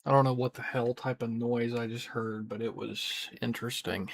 I don't know what the hell type of noise I just heard, but it was interesting.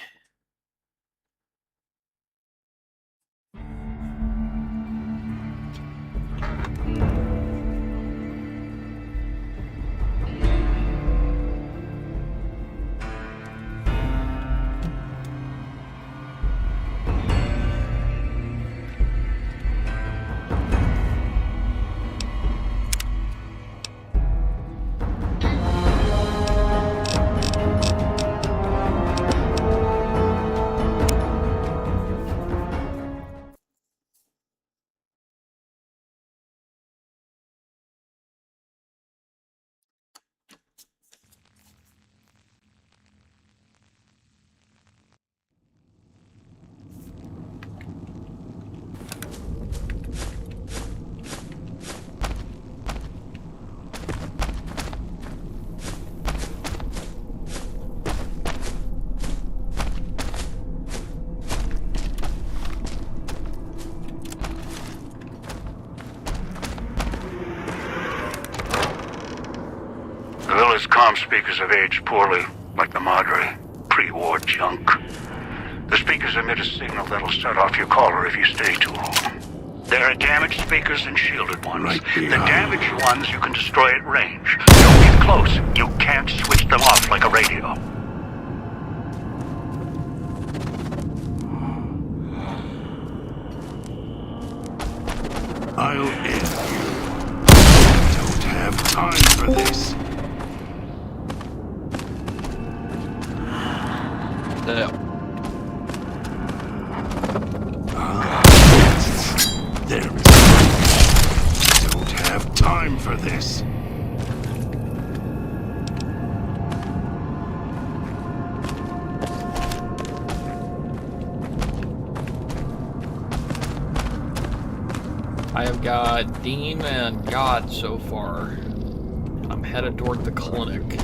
The villa's comm speakers have aged poorly, like the madre. Pre-war junk. The speakers emit a signal that'll set off your caller if you stay too long. There are damaged speakers and shielded ones. Right the behind. damaged ones you can destroy at range. Don't get close. You can't switch them off like a radio. I'll end you. Don't have time for this. Yeah. There it is. Don't have time for this. I have got Dean and God so far. I'm headed toward the clinic.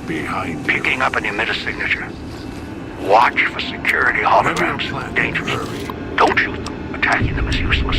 behind you. Picking up an emitter signature. Watch for security holograms. Plan. Dangerous. Hurry. Don't shoot them. Attacking them is useless.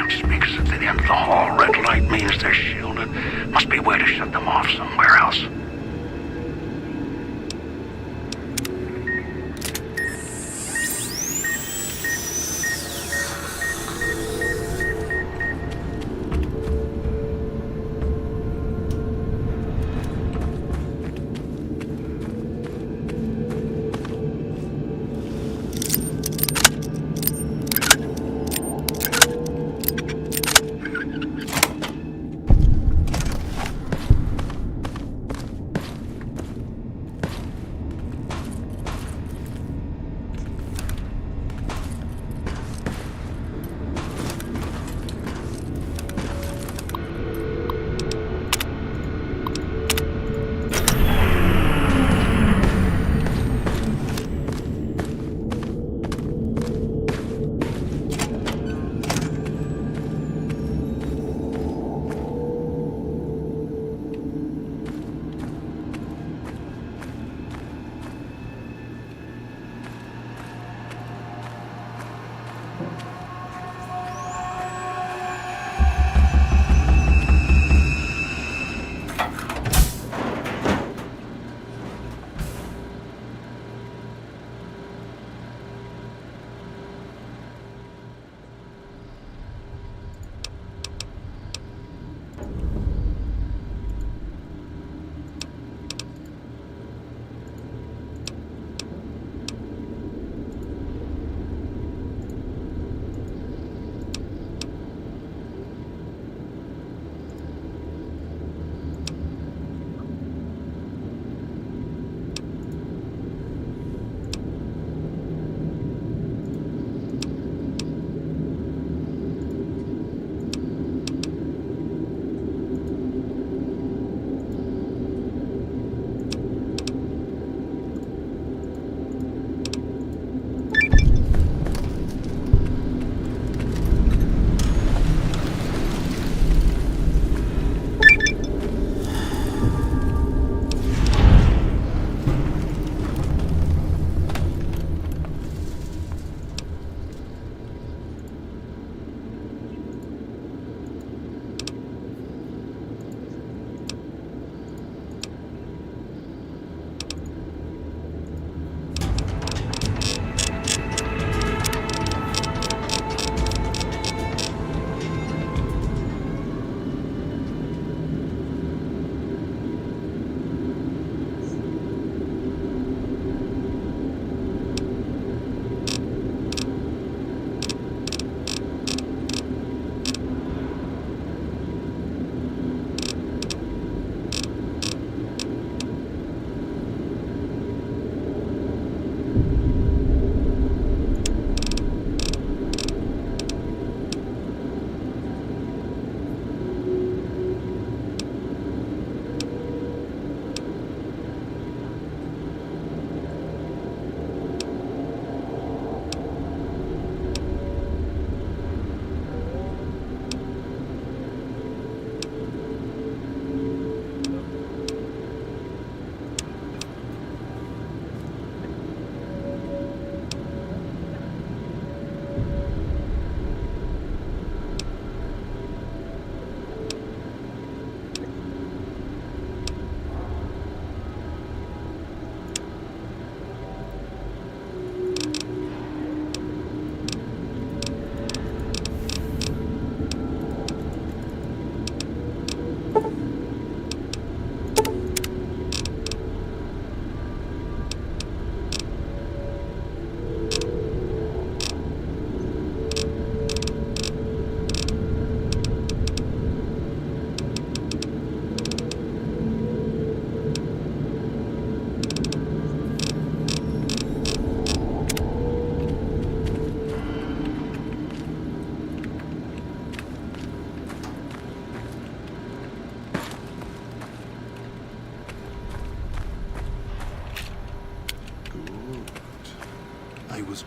Speakers at the end of the hall. Red light means they're shielded. Must be a way to shut them off somewhere else.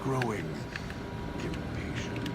growing impatient.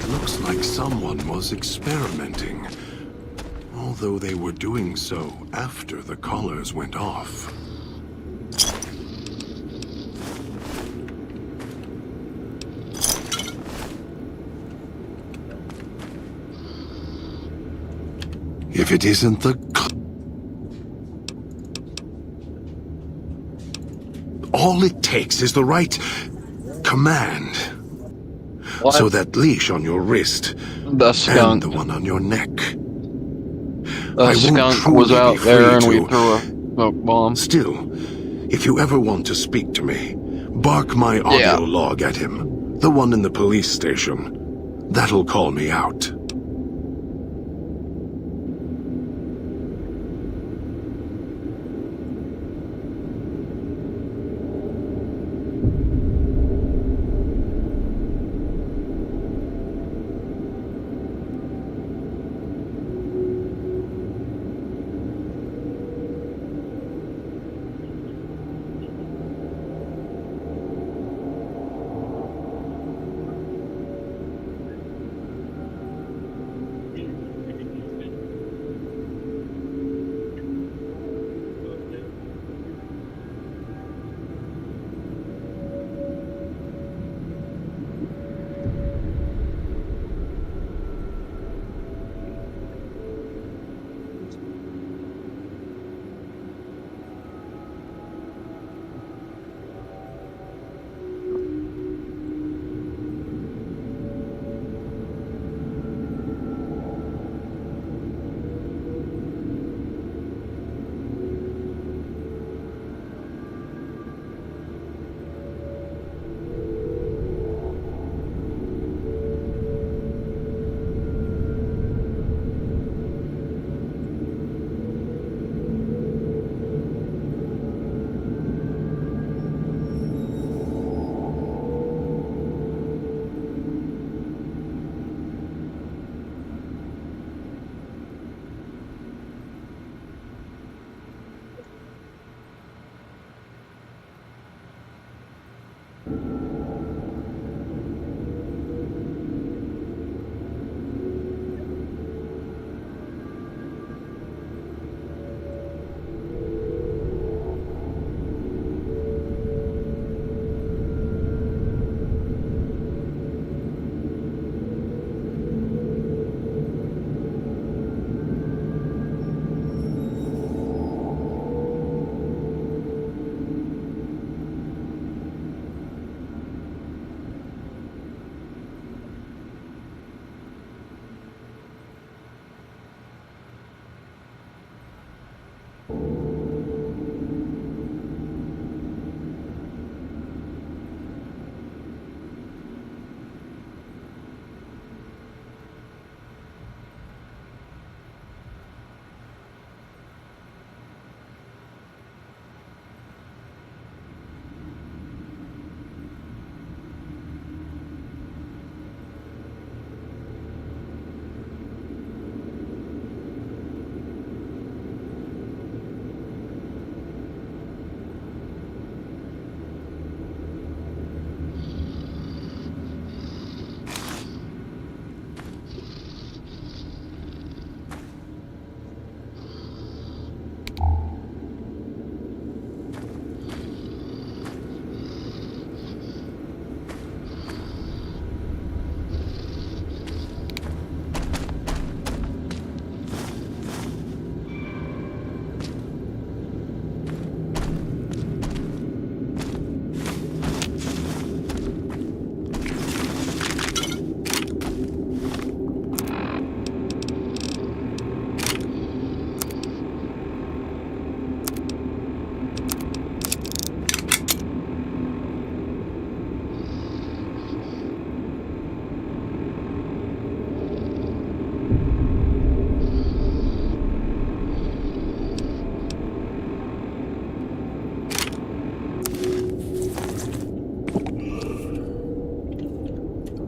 Looks like someone was experimenting, although they were doing so after the collars went off. If it isn't the all it takes is the right command. What? So that leash on your wrist The and skunk. the one on your neck. The I won't skunk was truly out be there free and we to- threw a smoke bomb. Still, if you ever want to speak to me, bark my audio Yeah. log at him. The one in the police station. That'll call me out.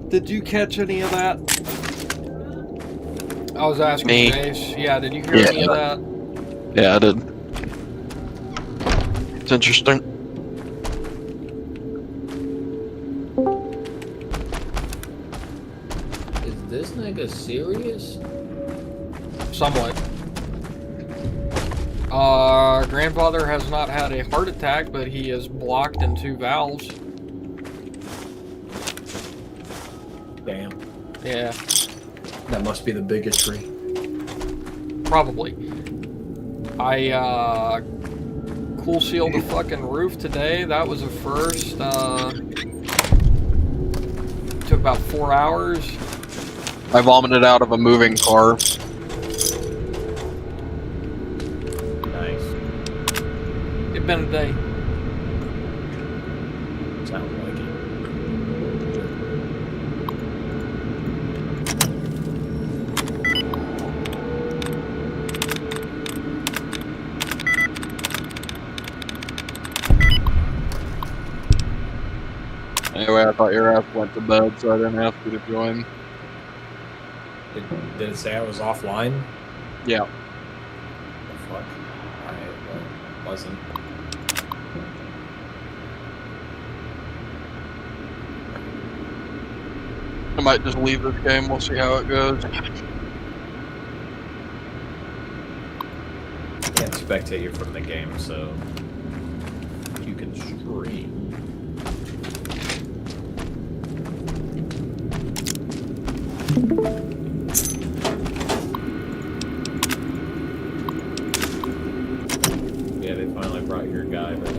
Did you catch any of that? I was asking Me? Jace. Yeah, did you hear Yeah. any of that? Yeah, I did. It's interesting. Is this nigga serious? Somewhat. Grandfather has not had a heart attack, but he is blocked in 2 valves. Damn. Yeah, That must be the bigotry. probably. I, cool sealed the fucking roof today. That was a first. Took about 4 hours. I vomited out of a moving car. Nice. It's been a day. Sounds like it. Anyway, I thought your ass went to bed, so I didn't ask you to join. Did it say I was offline? Yeah. Oh, fuck. Alright, well, wasn't. I might just leave this game, we'll see how it goes. Can't spectate you from the game, so you can stream. Yeah, they finally brought your guy back.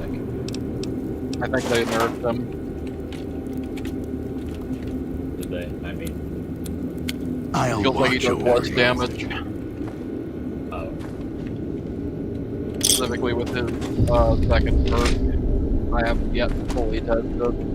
I think they nerfed them. Did they? I mean, I'll Feels like he watch does over less you. damage, oh. specifically with his second perk. I haven't yet fully tested.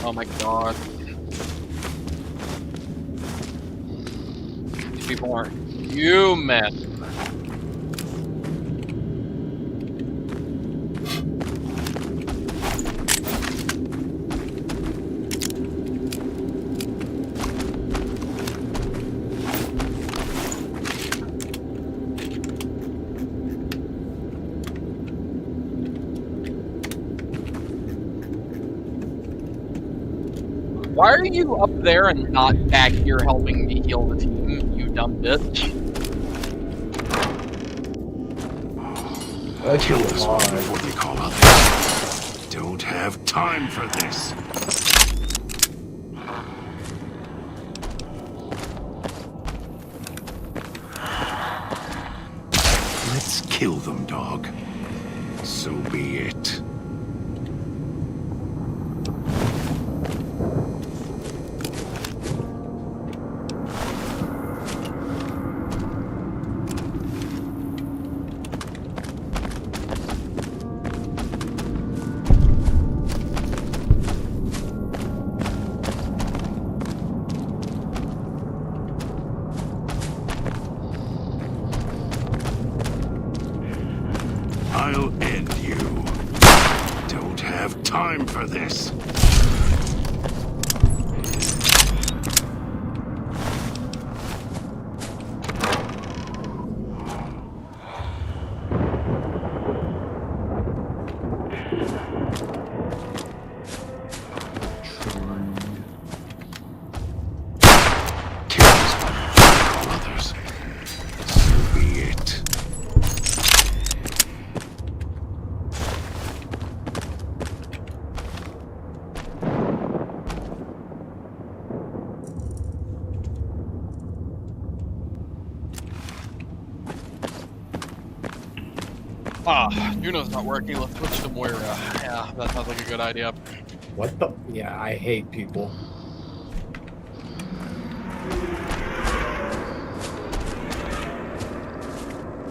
Oh my god. These people aren't human. Why are you up there and not back here helping me heal the team, you dumb bitch? Kill this one before they call others. Don't have time for this. Let's kill them, dog. So be it. I'll end you. Don't have time for this. Kill this one. Call others. So be it. Juno's not working, let's switch to Moira. Yeah, that sounds like a good idea. What the? Yeah, I hate people.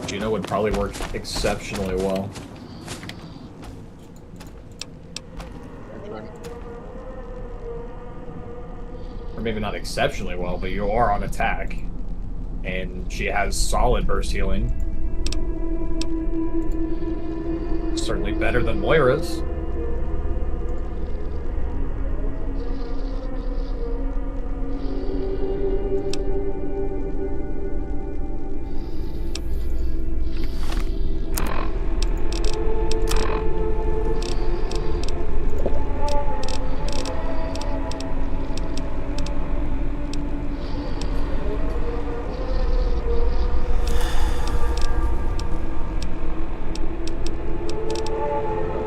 Gino would probably work exceptionally well. maybe not exceptionally well, but you are on attack. And she has solid burst healing. Certainly better than Moira's.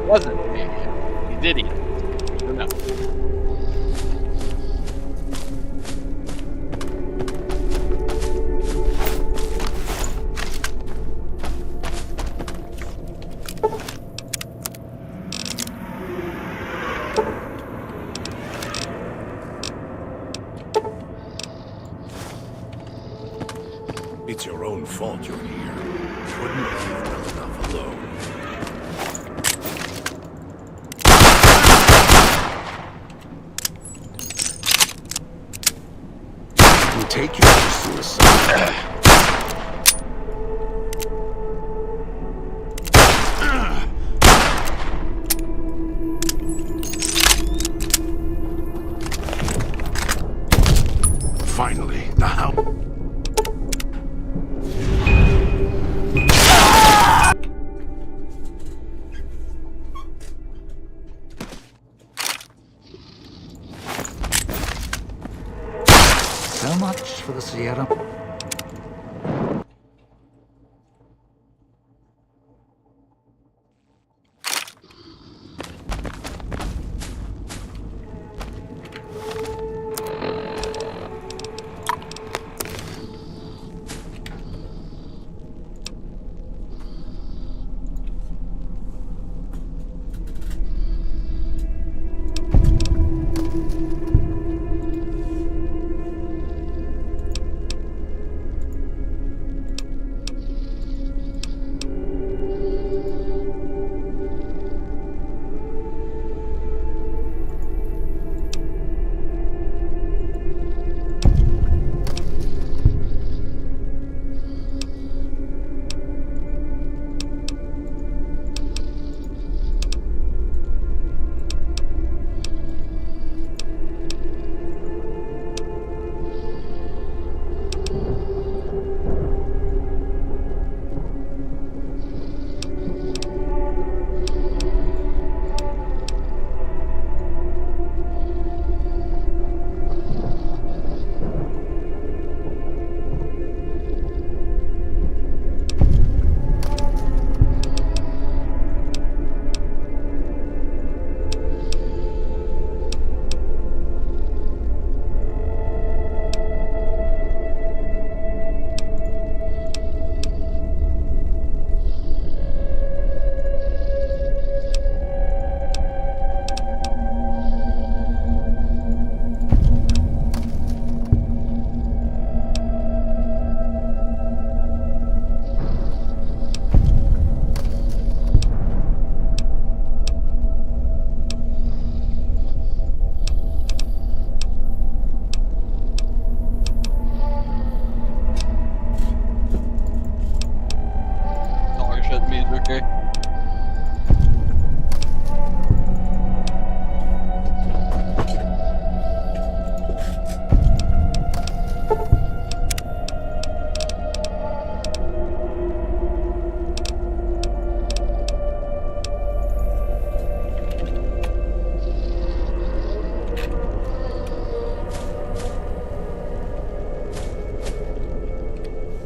Wasn't me. He did eat it. Or no. It's your own fault you're here. Couldn't leave well enough alone. Take you to suicide. Finally, the house. So much for the Sierra.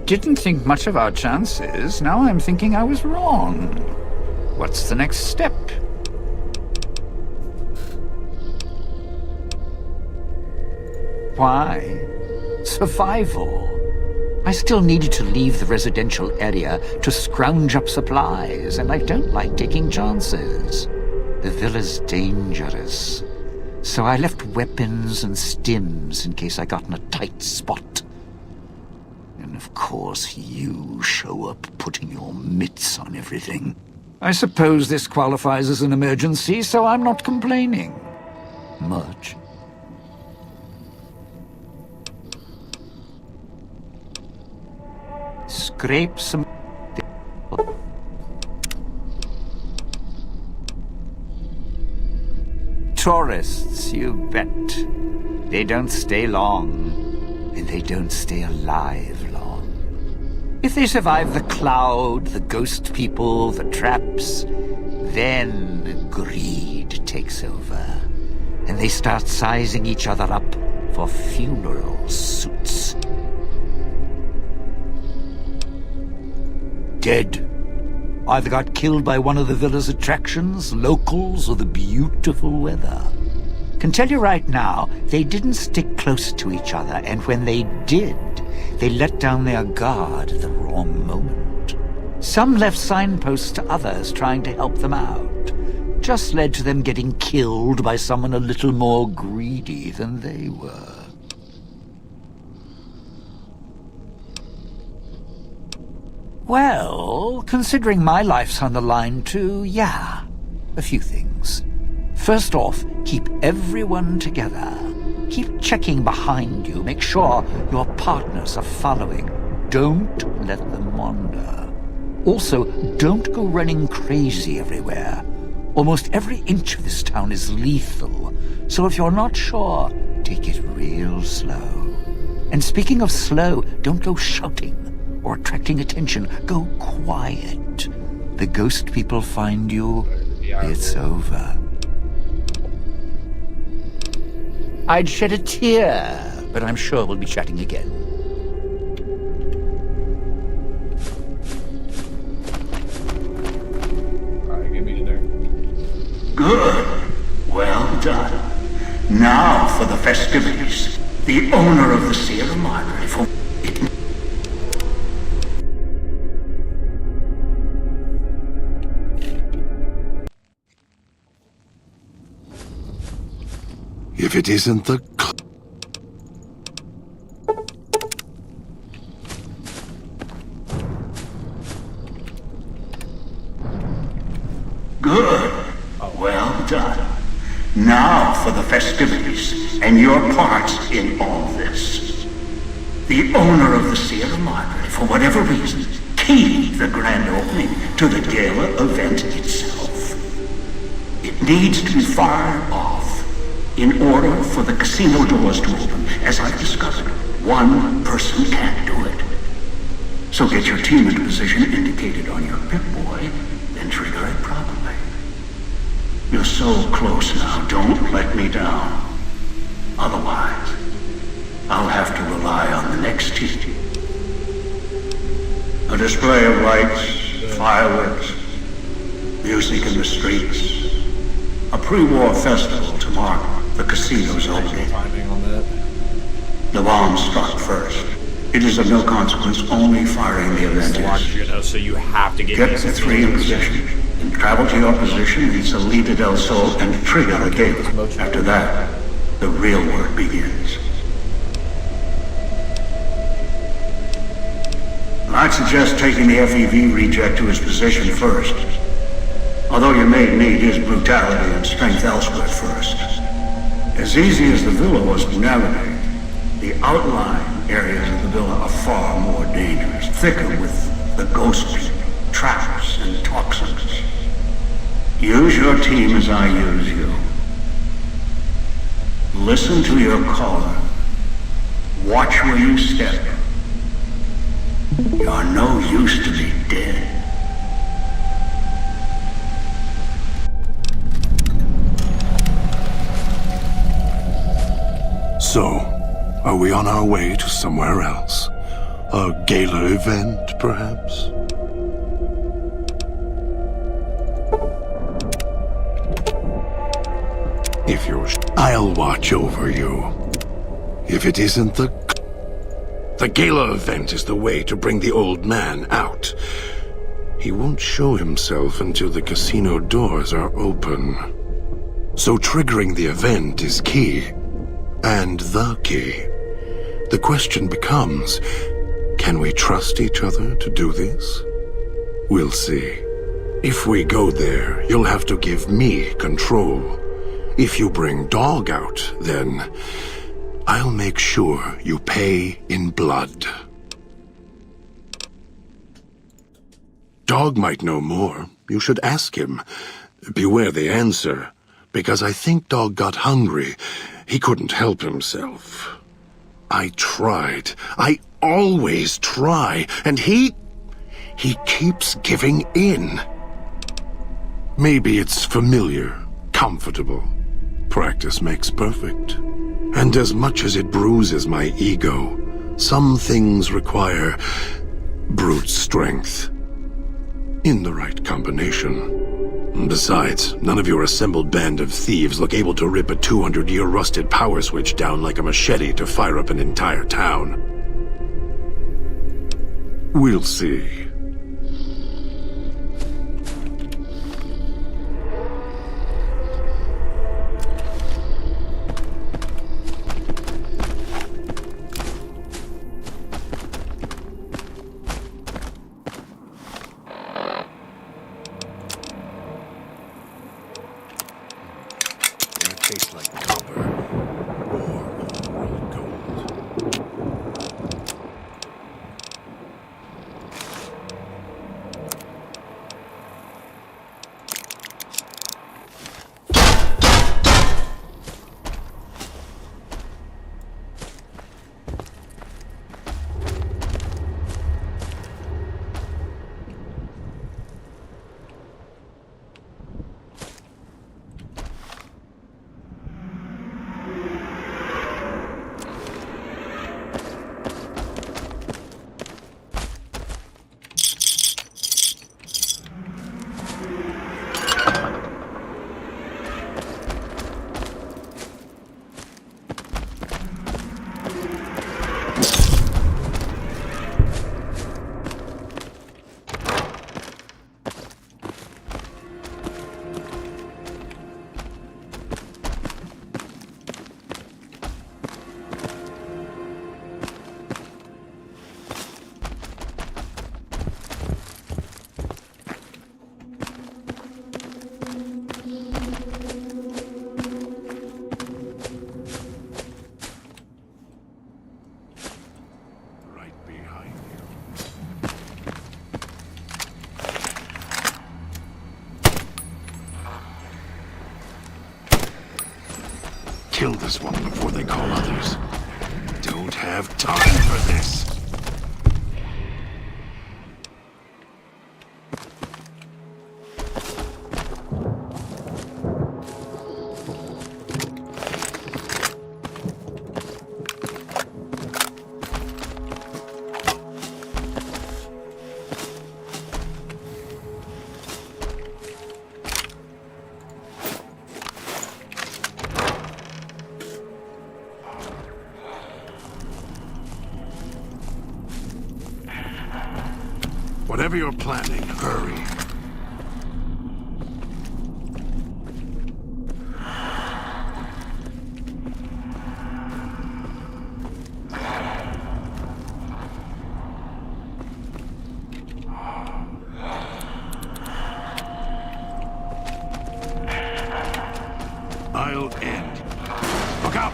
Didn't think much of our chances. Now I'm thinking I was wrong. What's the next step? Why? Survival. I still needed to leave the residential area to scrounge up supplies, and I don't like taking chances. The villa's dangerous. So I left weapons and stims in case I got in a tight spot. And of course you show up putting your mitts on everything. I suppose this qualifies as an emergency, so I'm not complaining. Much. scrape some... Tourists, you bet. They don't stay long, and they don't stay alive long. If they survive the cloud, the ghost people, the traps, then greed takes over, and they start sizing each other up for funeral suits. Dead. Either got killed by one of the villa's attractions, locals, or the beautiful weather. Can tell you right now, they didn't stick close to each other, and when they did, they let down their guard at the wrong moment. Some left signposts to others trying to help them out. Just led to them getting killed by someone a little more greedy than they were. Well, considering my life's on the line too, yeah, a few things. First off, keep everyone together. Keep checking behind you, make sure your partners are following. Don't let them wander. Also, don't go running crazy everywhere. Almost every inch of this town is lethal, so if you're not sure, take it real slow. And speaking of slow, don't go shouting or attracting attention. Go quiet. The ghost people find you, it's over. I'd shed a tear, but I'm sure we'll be chatting again. Alright, give me there. Good. Well done. Now for the festivities. The owner of the Sierra Madre for it. If it isn't the... Good. Well done. Now for the festivities and your parts in all this. The owner of the Sierra Madre, for whatever reason, keyed the grand opening to the gala event itself. It needs to be fired off in order for the casino doors to open. As I've discovered, one person can't do it. So get your team into position indicated on your Pip-Boy, then trigger it properly. You're so close now, don't let me down. Otherwise, I'll have to rely on the next team. A display of lights, fireworks, music in the streets, a pre-war festival to mark the casino's opening. Timing on that. The bomb struck first. It is of no consequence, only firing the event is. So you have to get The three in position, and travel to your position in Salida del Sol and trigger the gate. After that, the real work begins. I'd suggest taking the FEV reject to his position first. Although you may need his brutality and strength elsewhere first. As easy as the villa was to navigate, the outlying areas of the villa are far more dangerous, thicker with the ghost people, traps, and toxins. Use your team as I use you. Listen to your caller. Watch where you step. You're no use to be dead. So, are we on our way to somewhere else? A gala event, perhaps? If you're... I'll watch over you. If it isn't the gala event is the way to bring the old man out. He won't show himself until the casino doors are open. So triggering the event is key. And the key. The question becomes, can we trust each other to do this? We'll see. If we go there, you'll have to give me control. If you bring Dog out, then I'll make sure you pay in blood. Dog might know more. You should ask him. Beware the answer, because I think Dog got hungry. He couldn't help himself. I tried. I always try, and he keeps giving in. Maybe it's familiar, comfortable. Practice makes perfect. And as much as it bruises my ego, some things require brute strength. In the right combination. Besides, none of your assembled band of thieves look able to rip a 200-year rusted power switch down like a machete to fire up an entire town. We'll see. Tastes like copper or old gold. Kill this one before they call others. Don't have time for this. Whatever you're planning, hurry. I'll end. Look out!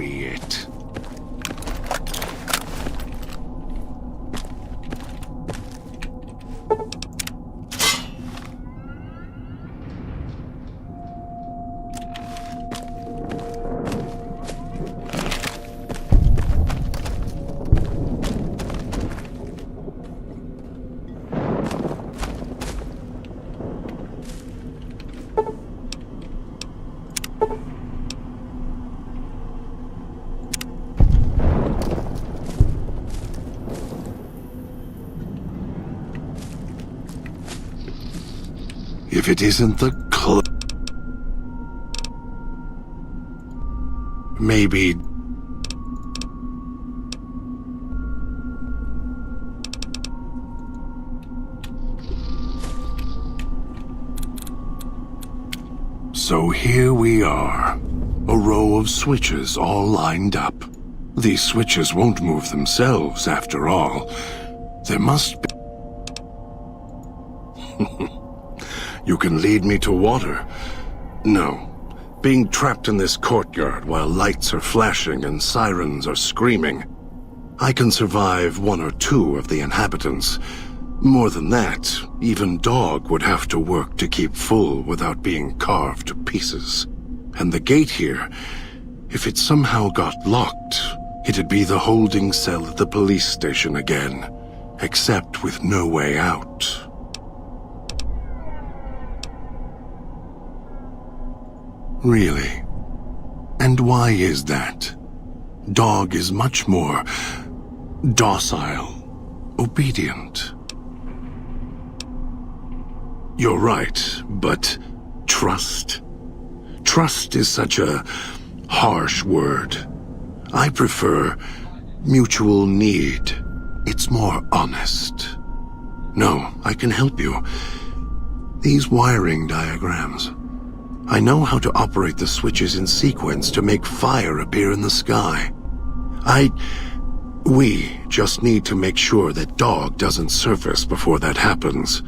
be it. If it isn't the maybe... So here we are. A row of switches all lined up. These switches won't move themselves, after all. There must be... You can lead me to water. No. Being trapped in this courtyard while lights are flashing and sirens are screaming. I can survive 1 or 2 of the inhabitants. More than that, even Dog would have to work to keep full without being carved to pieces. And the gate here, if it somehow got locked, it'd be the holding cell at the police station again, except with no way out. Really? And why is that? Dog is much more docile, obedient. You're right, but trust? Trust is such a harsh word. I prefer mutual need. It's more honest. No, I can help you. These wiring diagrams. I know how to operate the switches in sequence to make fire appear in the sky. We just need to make sure that Dog doesn't surface before that happens.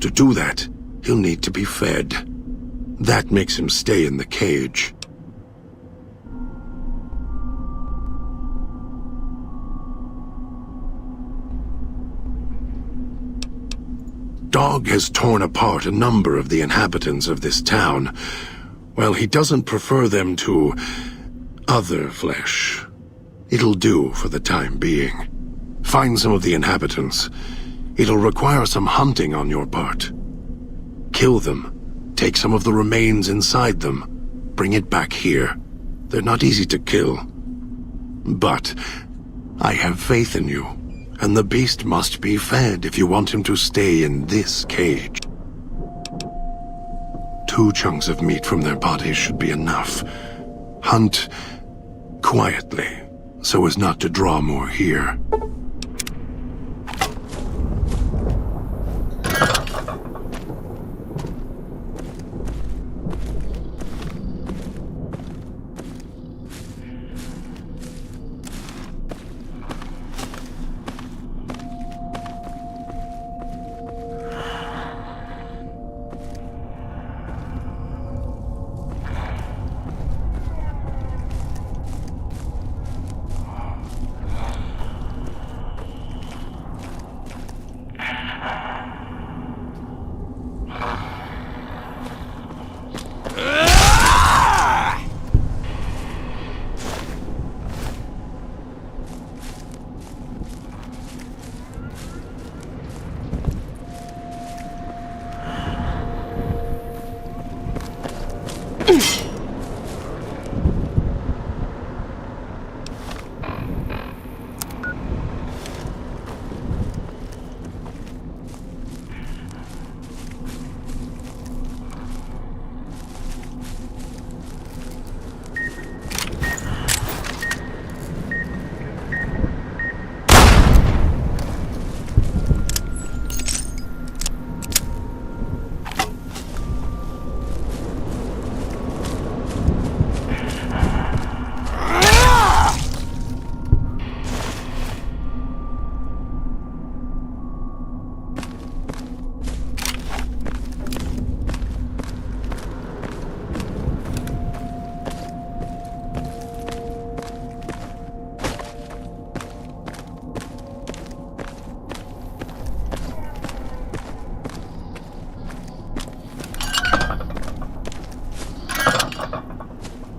To do that, he'll need to be fed. That makes him stay in the cage. Dog has torn apart a number of the inhabitants of this town. Well, he doesn't prefer them to other flesh. It'll do for the time being. Find some of the inhabitants. It'll require some hunting on your part. Kill them. Take some of the remains inside them. Bring it back here. They're not easy to kill. But I have faith in you. And the beast must be fed if you want him to stay in this cage. 2 chunks of meat from their bodies should be enough. Hunt quietly, so as not to draw more here.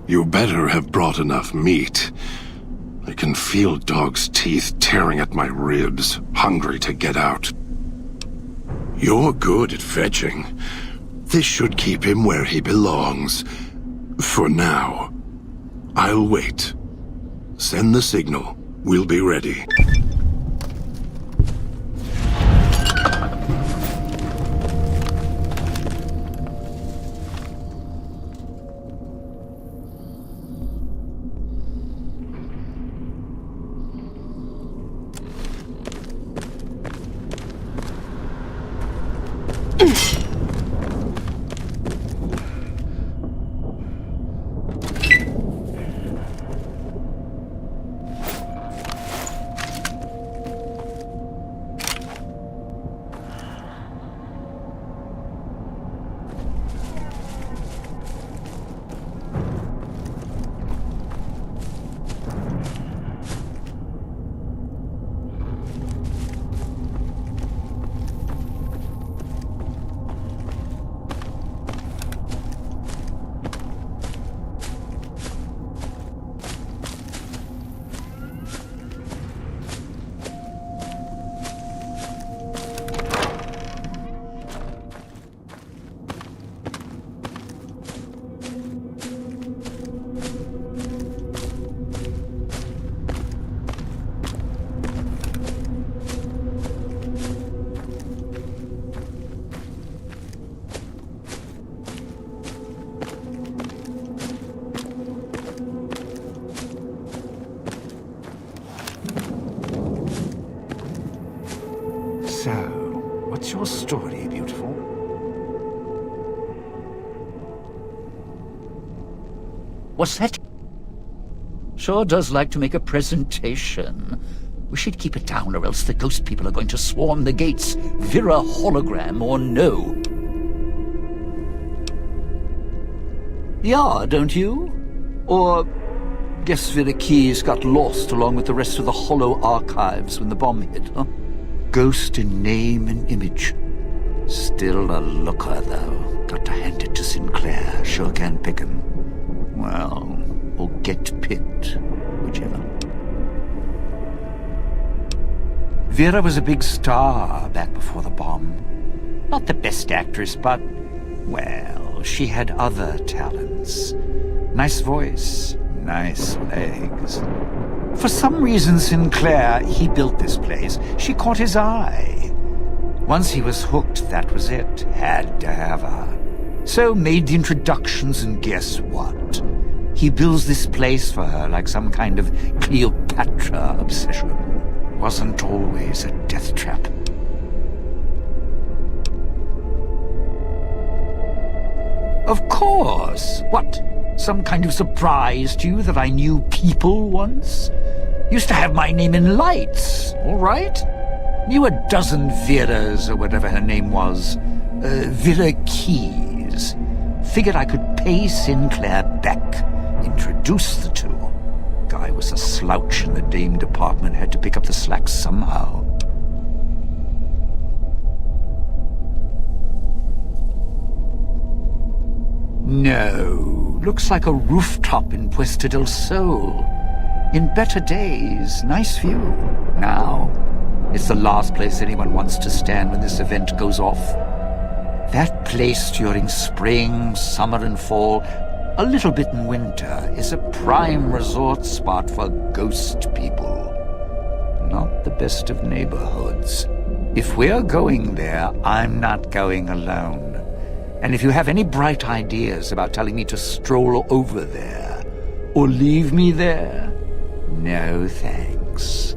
You better have brought enough meat. I can feel Dog's teeth tearing at my ribs, hungry to get out. You're good at fetching. This should keep him where he belongs. For now. I'll wait. Send the signal. We'll be ready. So, what's your story, beautiful? What's that? Sure does like to make a presentation. We should keep it down, or else the ghost people are going to swarm the gates. Vira hologram or no. Yeah, don't you? Or guess Vira keys got lost along with the rest of the holo archives when the bomb hit, huh? Ghost in name and image. Still a looker, though. Got to hand it to Sinclair. Sure can pick him. Well, or get picked. Whichever. Vera was a big star back before the bomb. Not the best actress, but, well, she had other talents. Nice voice, nice legs. For some reason, Sinclair, he built this place. She caught his eye. Once he was hooked, that was it. Had to have her. So made the introductions, and guess what? He builds this place for her like some kind of Cleopatra obsession. Wasn't always a death trap. Of course! What? Some kind of surprise to you that I knew people once? Used to have my name in lights, all right? Knew a dozen Veras, or whatever her name was. Vera Keys. Figured I could pay Sinclair back. Introduce the two. Guy was a slouch in the dame department, had to pick up the slack somehow. No, looks like a rooftop in Puesta del Sol. In better days, nice view. Now, it's the last place anyone wants to stand when this event goes off. That place during spring, summer and fall, a little bit in winter, is a prime resort spot for ghost people. Not the best of neighborhoods. If we're going there, I'm not going alone. And if you have any bright ideas about telling me to stroll over there, or leave me there, no thanks.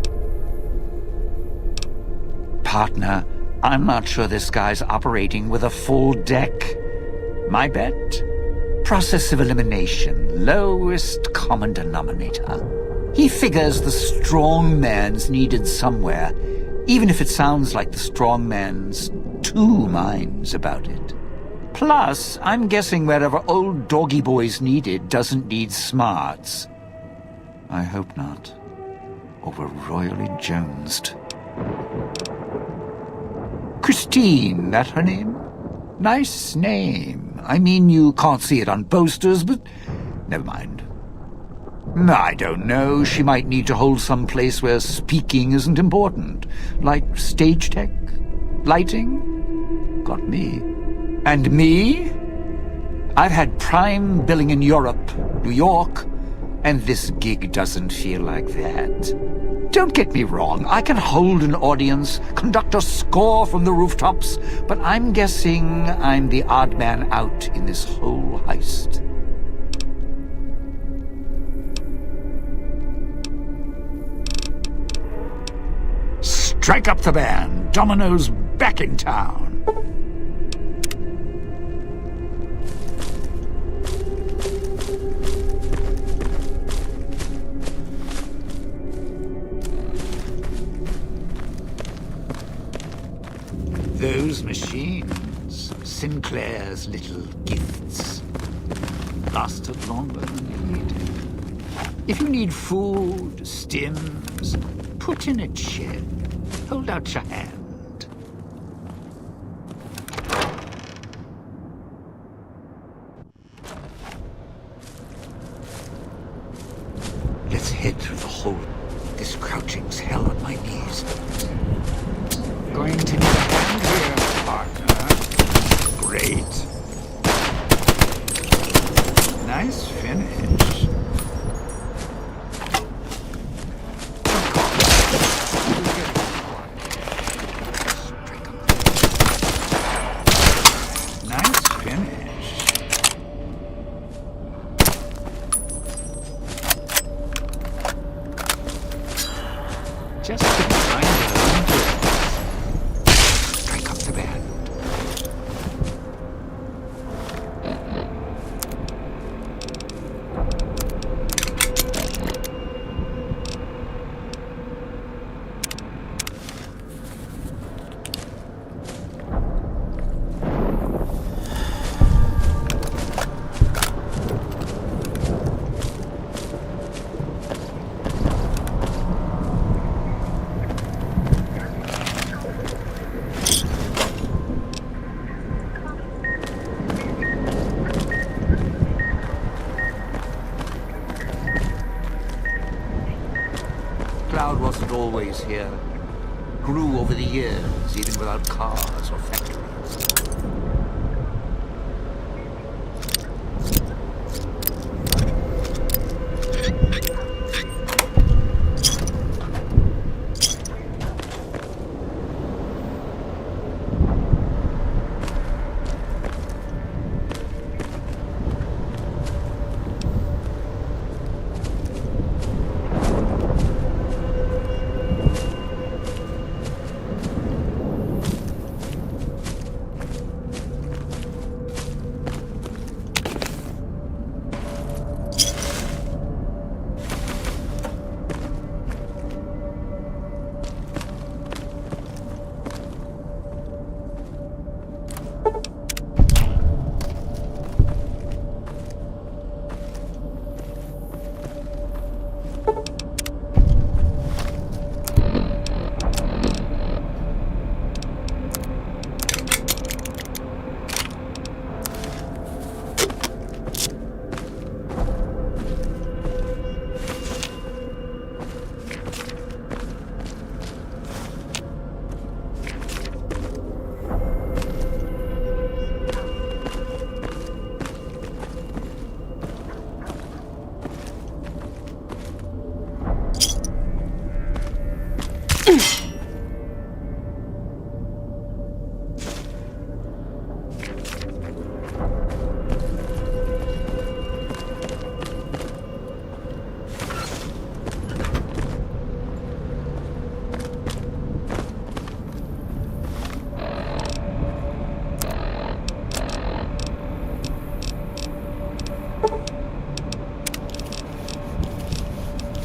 Partner, I'm not sure this guy's operating with a full deck. My bet? Process of elimination, lowest common denominator. He figures the strong man's needed somewhere, even if it sounds like the strong man's two minds about it. Plus, I'm guessing wherever old doggy boy's needed doesn't need smarts. I hope not. Or we're royally jonesed. Christine, that her name? Nice name. I mean, you can't see it on posters, but never mind. I don't know. She might need to hold some place where speaking isn't important. Like stage tech? Lighting? Got me. And me? I've had prime billing in Europe, New York, and this gig doesn't feel like that. Don't get me wrong, I can hold an audience, conduct a score from the rooftops, but I'm guessing I'm the odd man out in this whole heist. Strike up the band. Domino's back in town. Those machines, Sinclair's little gifts, lasted longer than needed. If you need food, stims, put in a chip. Hold out your hand. Let's head through the hole. This crouching's hell on my knees. Going to need a hand here, partner. Great. Nice finish. Cloud wasn't always here. Grew over the years, even without cars or factories.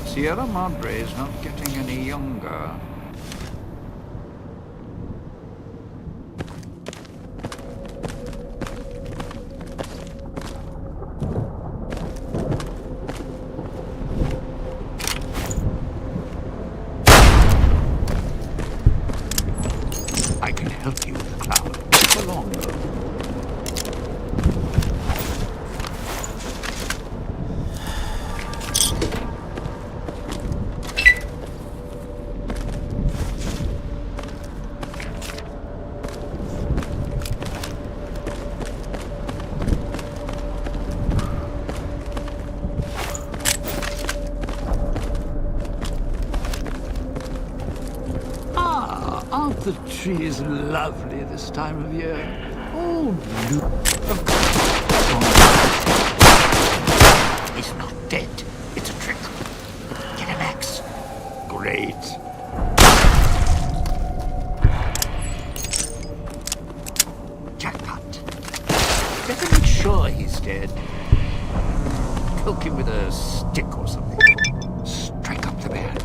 Sierra Madre is not getting any younger. I can help you with the cloud for longer. country is lovely this time of year. Oh, he's not dead. It's a trick. Get an axe. Great. Jackpot. Better make sure he's dead. Poke him with a stick or something. Strike up the band.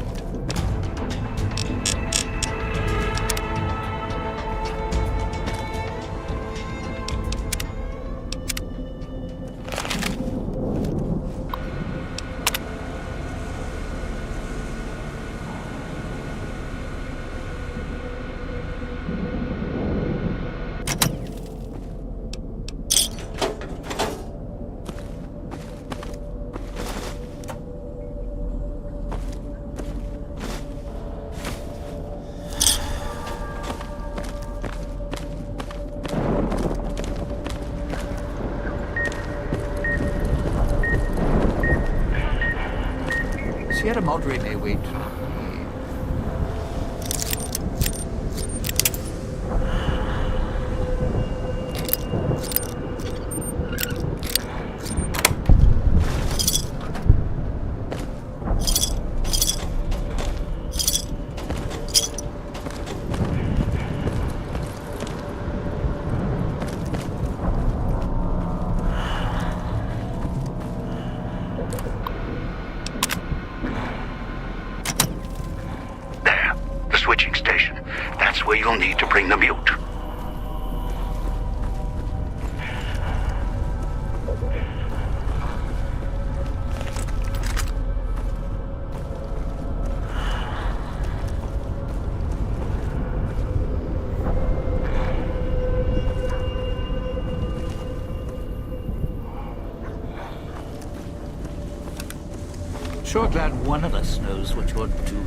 Sierra Madre may wait. Switching station. That's where you'll need to bring the mute. Sure glad one of us knows what you're doing.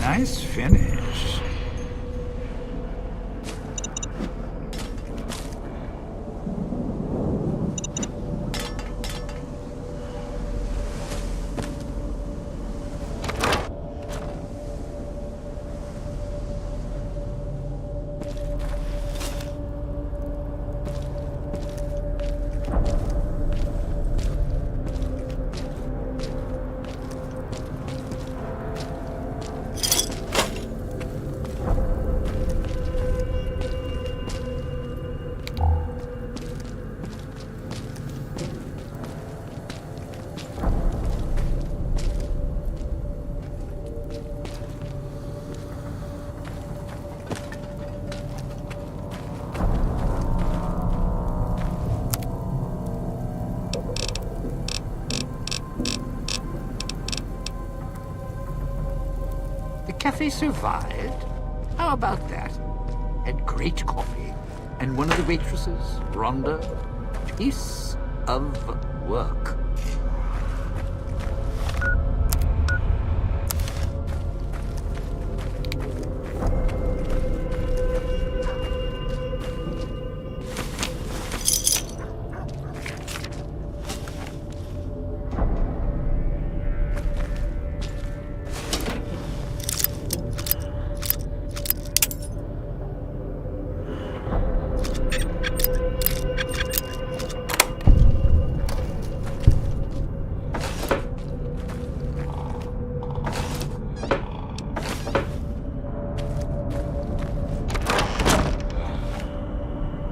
Nice finish. cafe survived? How about that? Had great coffee. And one of the waitresses, Rhonda, piece of work.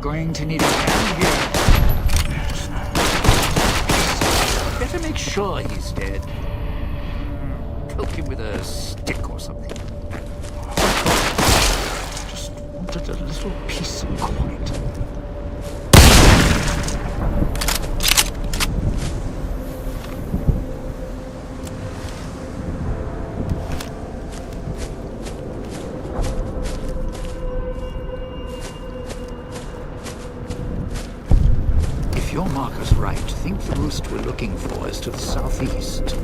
Going to need a hand here. Better make sure he's dead. Poke him with a stick or something. Just wanted a little peace and quiet. If your marker's right, think the roost we're looking for is to the southeast.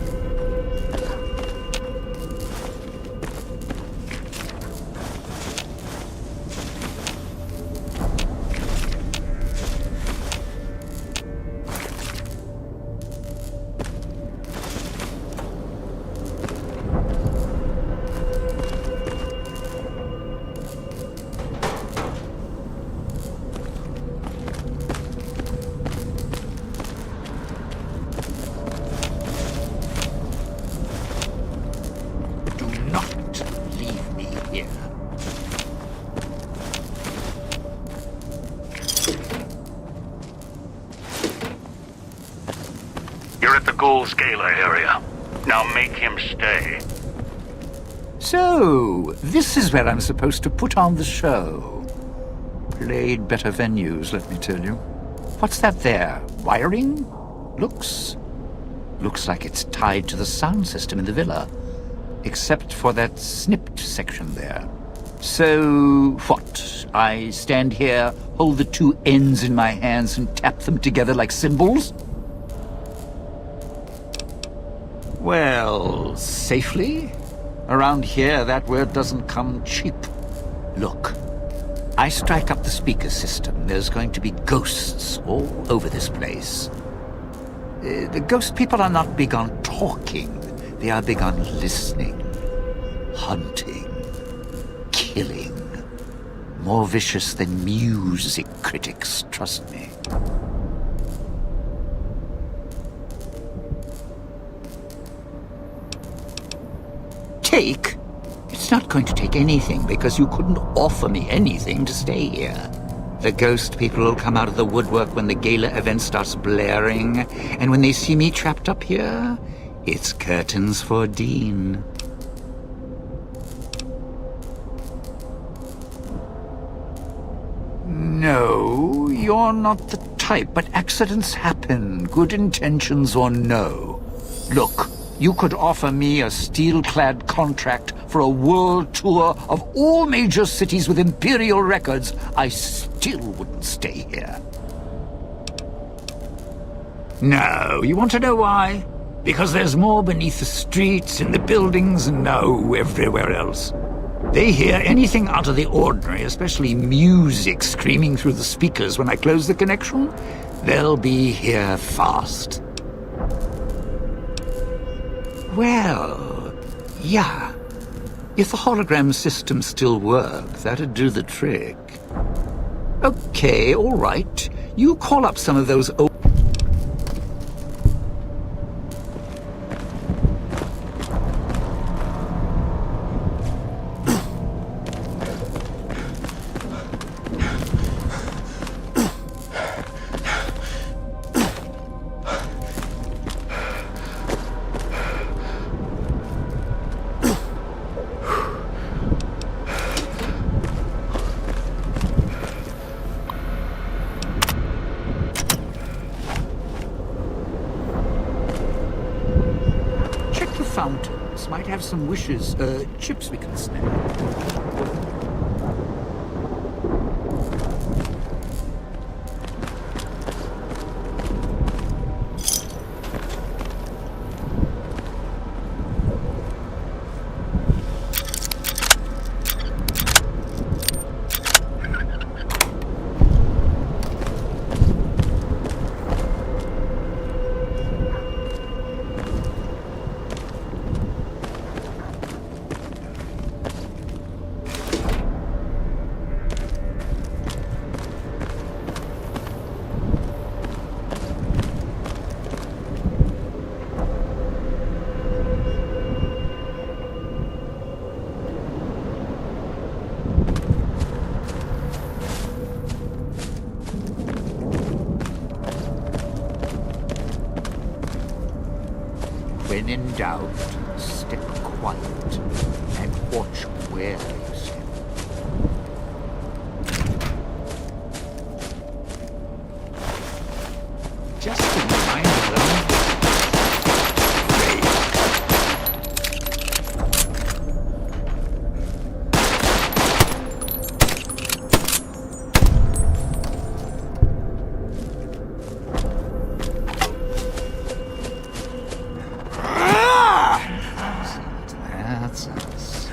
Scalar area. Now make him stay. So, this is where I'm supposed to put on the show. Played better venues, let me tell you. What's that there? Wiring? Looks like it's tied to the sound system in the villa. Except for that snipped section there. So, what? I stand here, hold the two ends in my hands and tap them together like cymbals? Well, safely? Around here, that word doesn't come cheap. Look, I strike up the speaker system. There's going to be ghosts all over this place. The ghost people are not big on talking. They are big on listening, hunting, killing. More vicious than music critics, trust me. Take? It's not going to take anything, because you couldn't offer me anything to stay here. The ghost people will come out of the woodwork when the gala event starts blaring, and when they see me trapped up here, it's curtains for Dean. No, you're not the type, but accidents happen, good intentions or no. Look, you could offer me a steel-clad contract for a world tour of all major cities with imperial records. I still wouldn't stay here. No, you want to know why? Because there's more beneath the streets, in the buildings, and everywhere else. They hear anything out of the ordinary, especially music screaming through the speakers when I close the connection. They'll be here fast. Well, yeah. If the hologram system still worked, that'd do the trick. Okay, all right. You call up some of those old... mountains might have some wishes, chips we can snap. When in doubt, step quiet and watch where you step. Just in time, though. That's us.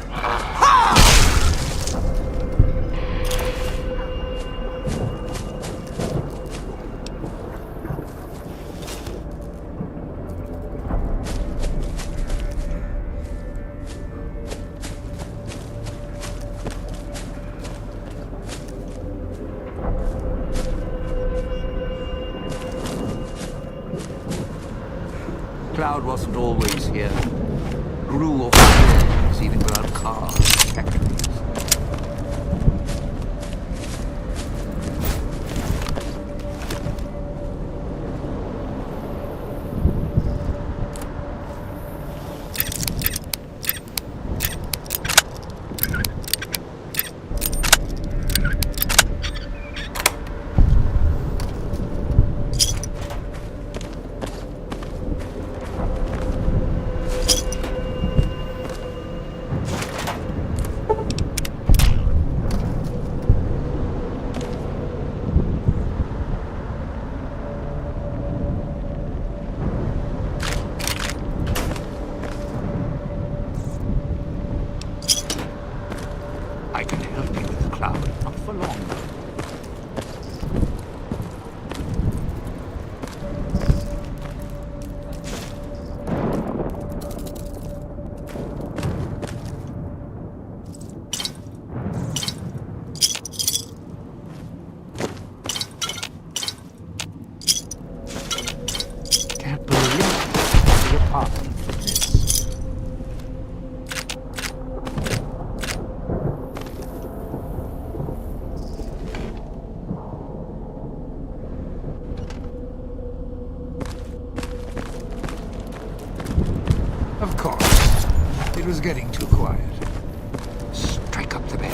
Cloud wasn't always here. Grew over years, even without cars and factories. I can help you with the cloud, not for long though. Can't believe you're part of this. Of course. It was getting too quiet. Strike up the band.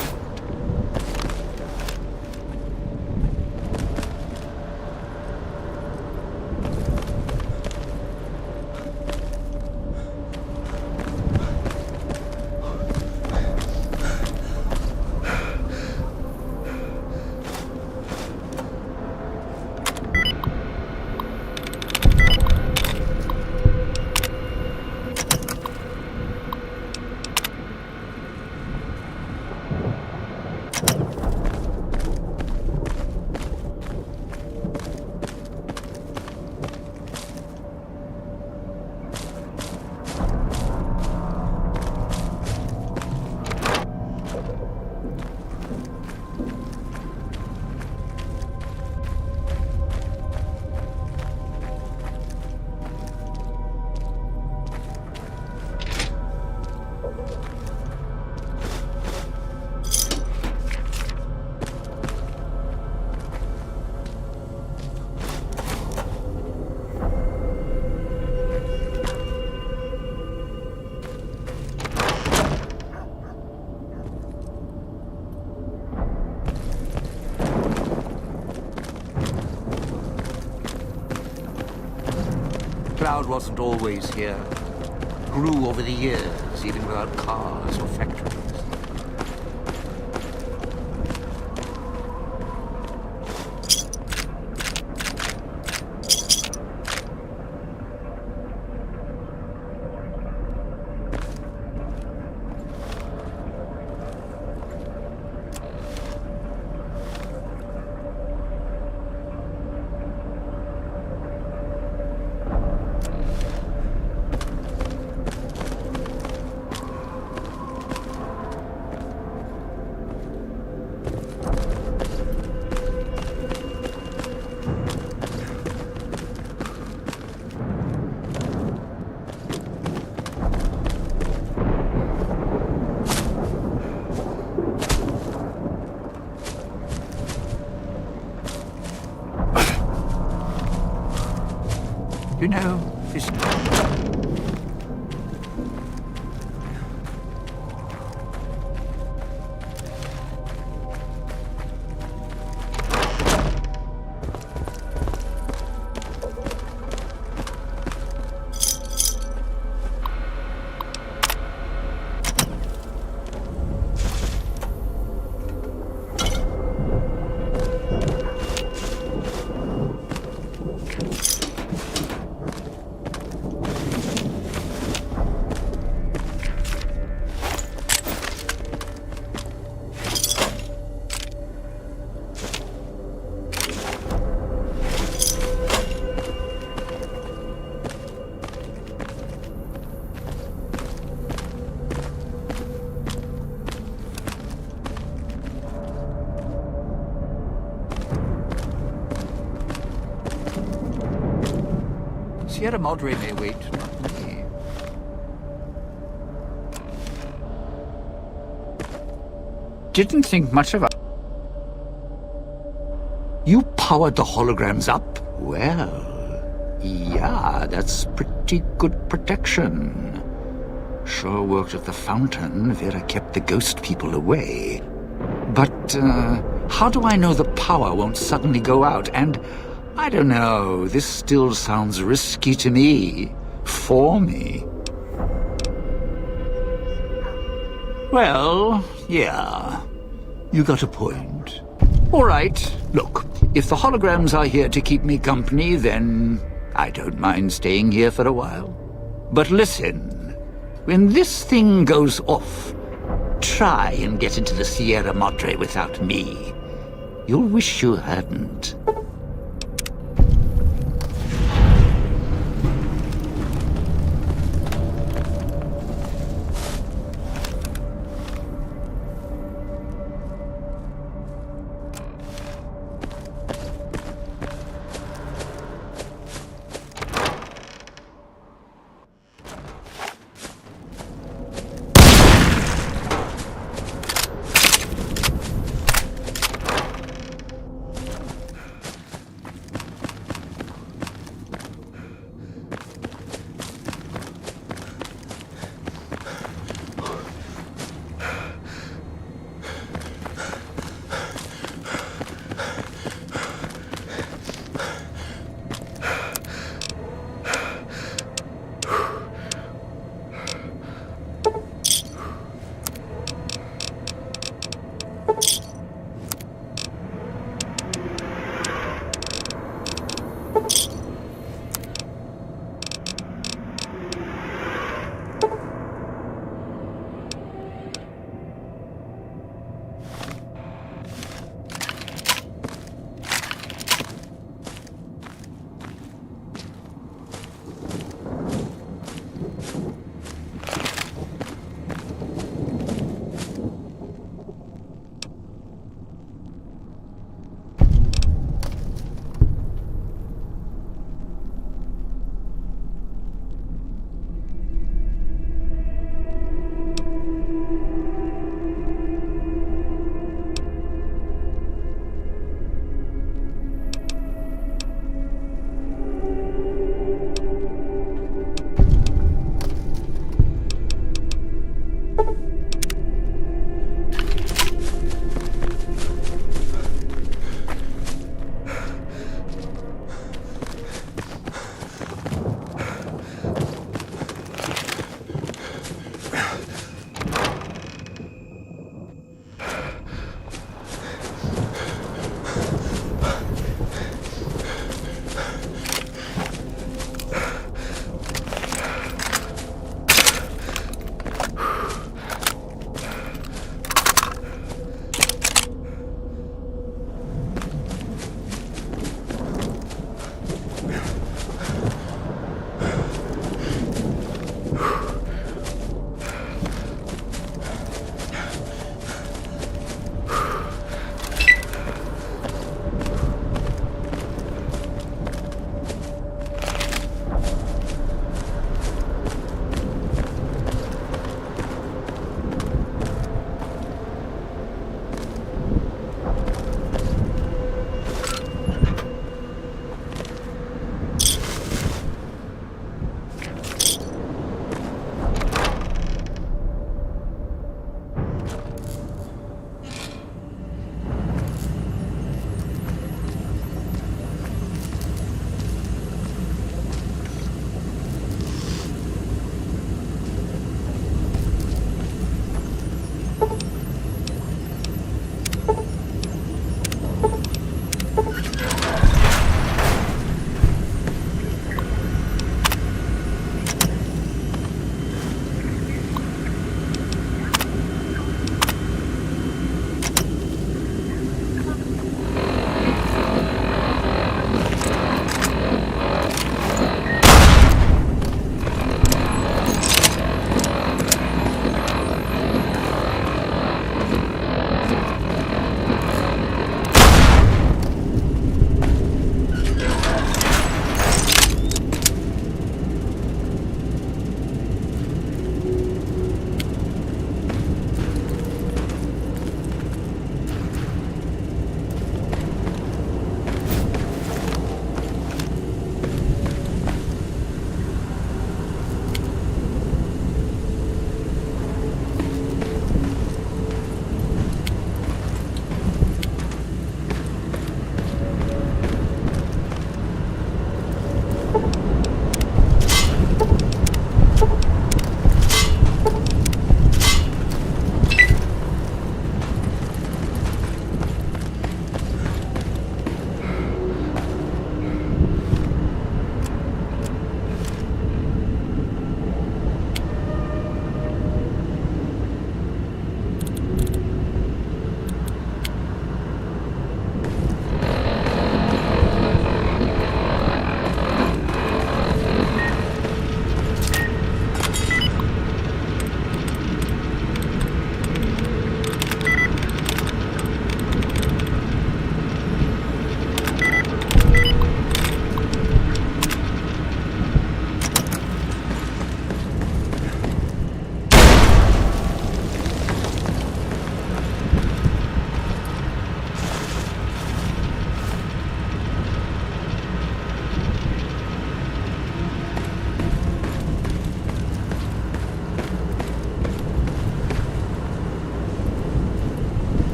Cloud wasn't always here. grew over the years, even without cars or factories. You know, this... Sierra Madre may wait, not me. Didn't think much of it. You powered the holograms up? Well, yeah, that's pretty good protection. Sure worked at the fountain. Vera kept the ghost people away. But, how do I know the power won't suddenly go out? And I don't know, this still sounds risky to me. For me. Well, yeah. You got a point. All right, look, if the holograms are here to keep me company, then I don't mind staying here for a while. But listen, when this thing goes off, try and get into the Sierra Madre without me. You'll wish you hadn't.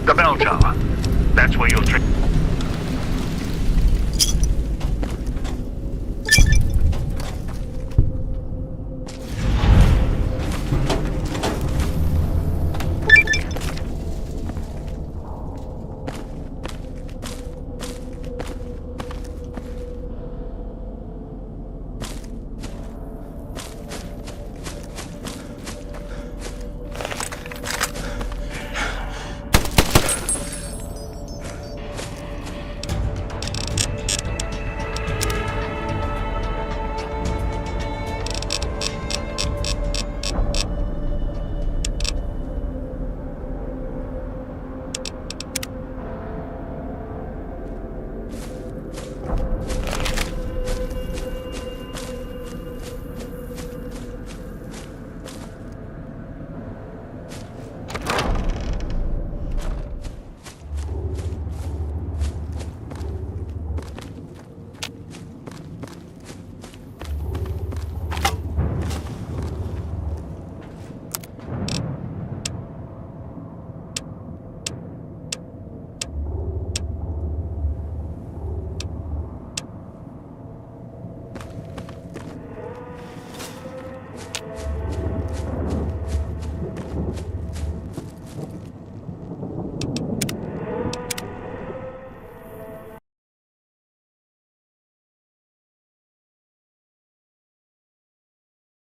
The bell tower. That's where you'll trick...